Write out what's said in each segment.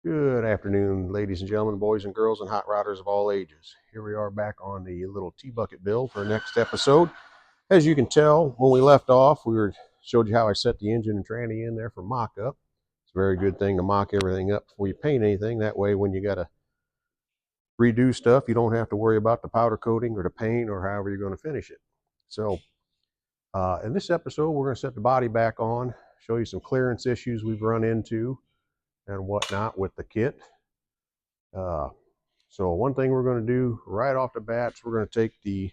Good afternoon, ladies and gentlemen, boys and girls, and hot rodders of all ages. Here we are back on the little T-bucket build for our next episode. As you can tell, when we left off, showed you how I set the engine and tranny in there for mock-up. It's a very good thing to mock everything up before you paint anything. That way, when you got to redo stuff, you don't have to worry about the powder coating or the paint or however you're going to finish it. So, in this episode, we're going to set the body back on, show you some clearance issues we've run into and whatnot with the kit. So one thing we're going to do right off the bat is we're going to take the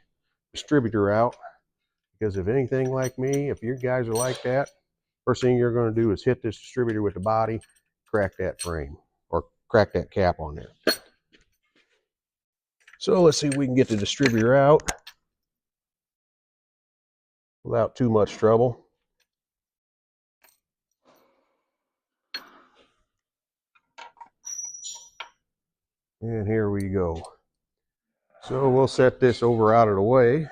distributor out, because if anything like me, if you guys are like that, first thing you're going to do is hit this distributor with the body, crack that frame or crack that cap on there. So let's see if we can get the distributor out without too much trouble. And here we go. So we'll set this over out of the way.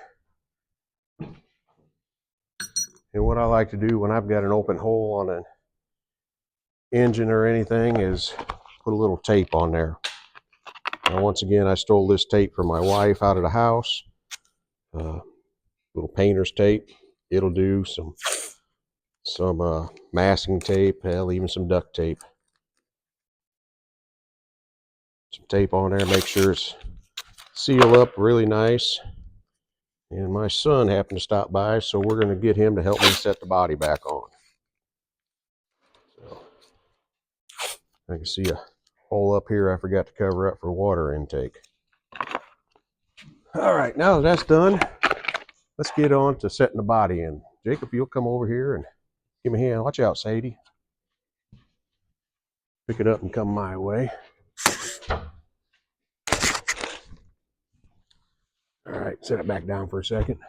And what I like to do when I've got an open hole on an engine or anything is put a little tape on there. Now, once again, I stole this tape from my wife out of the house. Little painter's tape. It'll do some masking tape, hell, even some duct tape. Some tape on there, make sure it's sealed up really nice. And my son happened to stop by, so we're going to get him to help me set the body back on. So, I can see a hole up here I forgot to cover up for water intake. All right, now that that's done, let's get on to setting the body in. Jacob, you'll come over here and give me a hand. Watch out, Sadie. Pick it up and come my way. All right, set it back down for a second.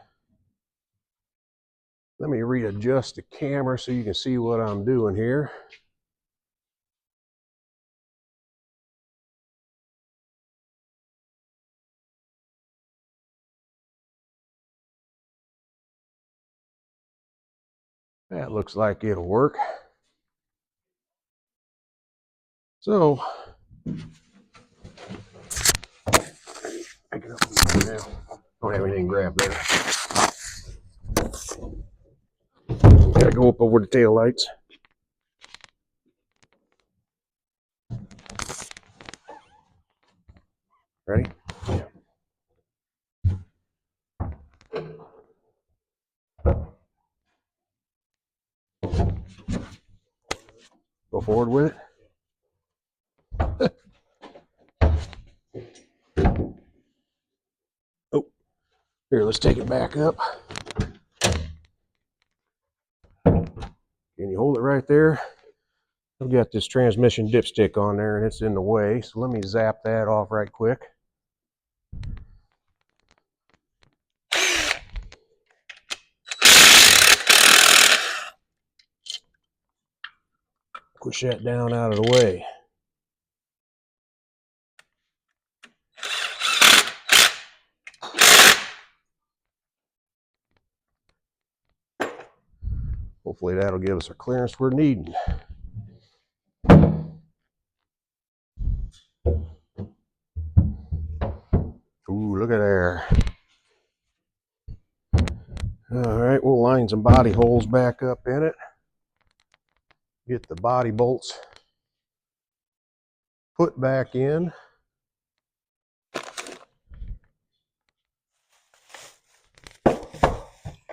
Let me readjust the camera so you can see what I'm doing here. That looks like it'll work. So, pick it up now. Don't have anything grabbed there. Gotta go up over the tail lights. Ready? Yeah. Go forward with it. Oh, here, let's take it back up. Can you hold it right there? I've got this transmission dipstick on there and it's in the way, so let me zap that off right quick. Push that down out of the way. Hopefully that'll give us a clearance we're needing. Ooh, look at there. All right, we'll line some body holes back up in it. Get the body bolts put back in.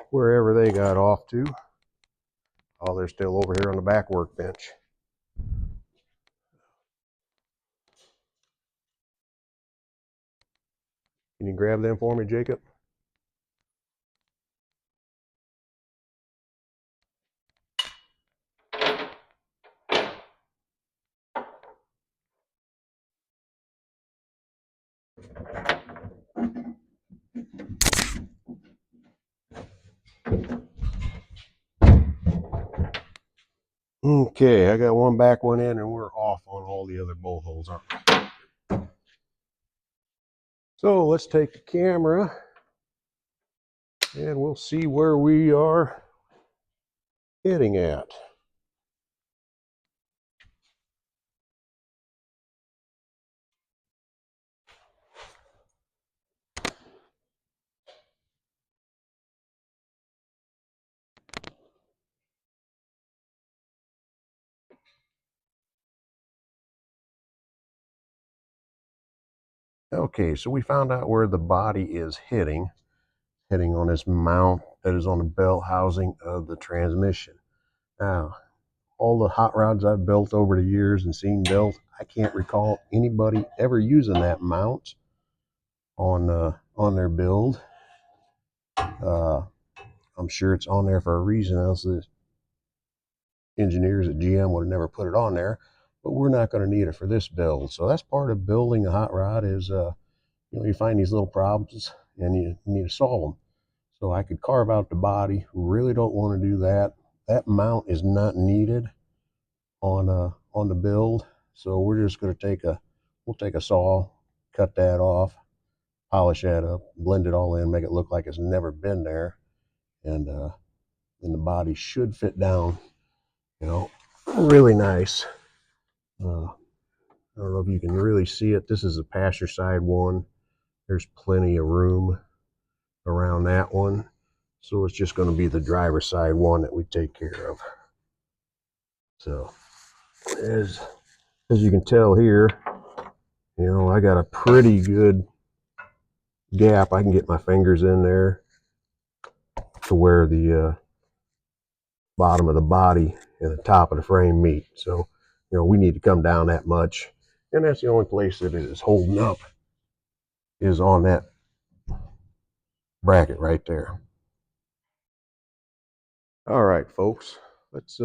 Wherever they got off to. Oh, they're still over here on the back workbench. Can you grab them for me, Jacob? Okay, I got one back one in and we're off on all the other bolt holes, aren't we? So let's take the camera and we'll see where we are hitting at. Okay, so we found out where the body is hitting on this mount that is on the belt housing of the transmission. Now, all the hot rods I've built over the years and seen built, I can't recall anybody ever using that mount on their build. I'm sure it's on there for a reason, else the engineers at GM would have never put it on there. But we're not going to need it for this build. So that's part of building a hot rod is, you find these little problems and you need to solve them. So I could carve out the body. Really don't want to do that. That mount is not needed on the build. So we're just going to we'll take a saw, cut that off, polish that up, blend it all in, make it look like it's never been there, and the body should fit down, really nice. I don't know if you can really see it. This is the passenger side one. There's plenty of room around that one. So it's just going to be the driver's side one that we take care of. So as you can tell here, I got a pretty good gap. I can get my fingers in there to where the bottom of the body and the top of the frame meet. So, we need to come down that much. And that's the only place that it is holding up is on that bracket right there. All right, folks, let's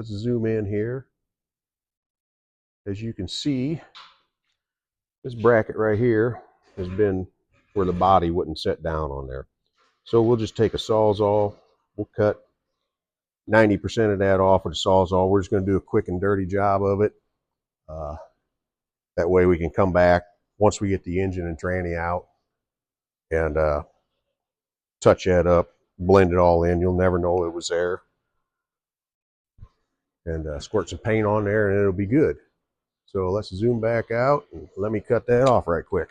zoom in here. As you can see, this bracket right here has been where the body wouldn't set down on there. So we'll just take a Sawzall. We'll cut 90% of that off with a Sawzall. We're just going to do a quick and dirty job of it. That way we can come back once we get the engine and tranny out and touch that up, blend it all in. You'll never know it was there. And squirt some paint on there and it'll be good. So let's zoom back out and let me cut that off right quick.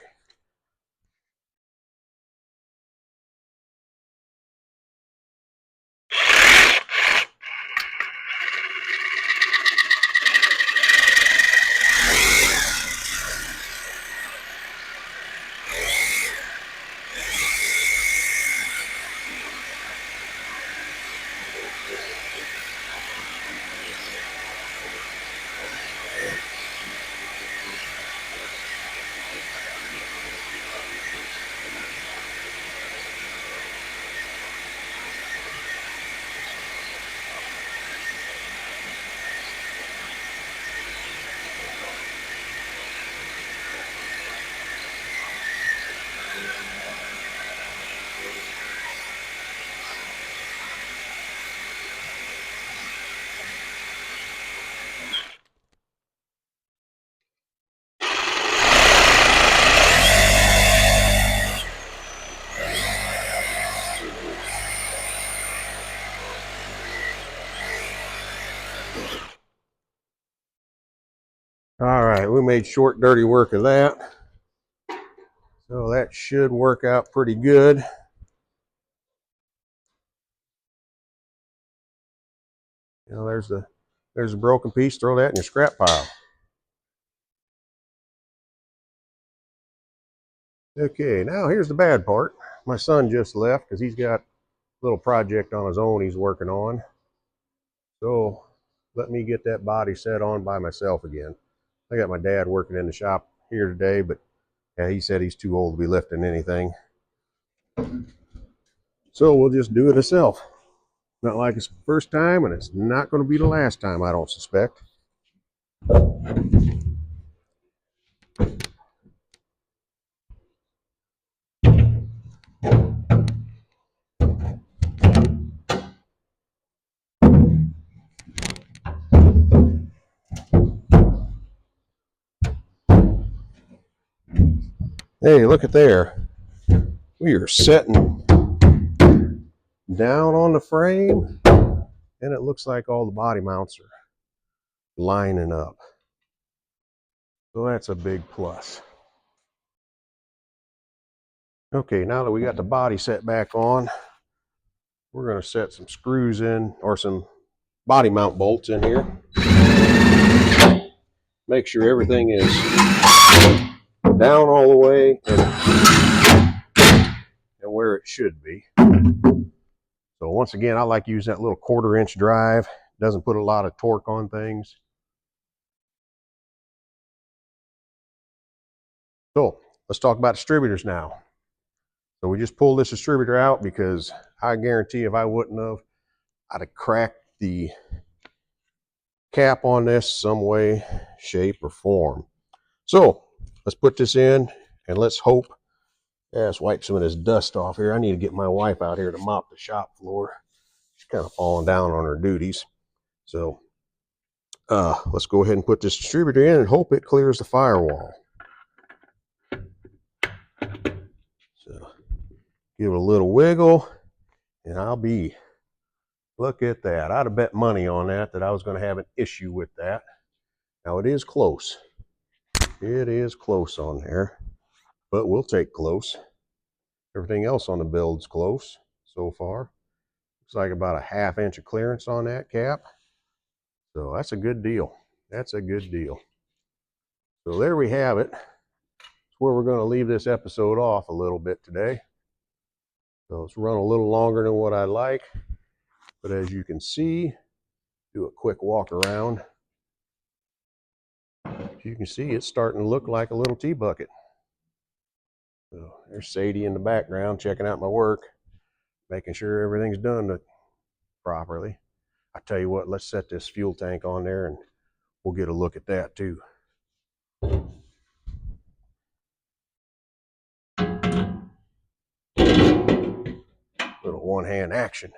All right, we made short, dirty work of that. So that should work out pretty good. There's a broken piece. Throw that in your scrap pile. Okay, now here's the bad part. My son just left because he's got a little project on his own he's working on. So let me get that body set on by myself again. I got my dad working in the shop here today, but yeah, he said he's too old to be lifting anything. So we'll just do it ourselves. Not like it's the first time, and it's not going to be the last time, I don't suspect. Hey, look at there. We are setting down on the frame, and it looks like all the body mounts are lining up. So that's a big plus. Okay, now that we got the body set back on, we're going to set some screws in, or some body mount bolts in here. Make sure everything is down all the way and where it should be. So once again, I like using that little 1/4 inch drive. Doesn't put a lot of torque on things. So let's talk about distributors now. So we just pulled this distributor out because I guarantee if I wouldn't have, I'd have cracked the cap on this some way, shape, or form. So let's put this in and let's hope. Yeah, let's wipe some of this dust off here. I need to get my wife out here to mop the shop floor. She's kind of falling down on her duties. So let's go ahead and put this distributor in and hope it clears the firewall. So give it a little wiggle and I'll be, look at that. I'd have bet money on that I was going to have an issue with that. Now it is close. It is close on there, but we'll take close. Everything else on the build's close so far. Looks like about a 1/2 inch of clearance on that cap. So that's a good deal. That's a good deal. So there we have it. That's where we're going to leave this episode off a little bit today. So it's run a little longer than what I like. But as you can see, do a quick walk around. As you can see, it's starting to look like a little tea bucket. So there's Sadie in the background checking out my work, making sure everything's done properly. I tell you what, let's set this fuel tank on there and we'll get a look at that too. Little one-hand action.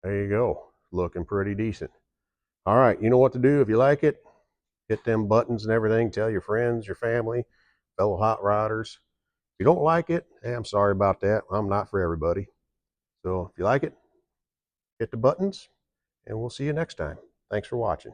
There you go. Looking pretty decent. All right, you know what to do if you like it. Hit them buttons and everything. Tell your friends, your family, fellow hot rodders. If you don't like it, hey, I'm sorry about that. I'm not for everybody. So if you like it, hit the buttons, and we'll see you next time. Thanks for watching.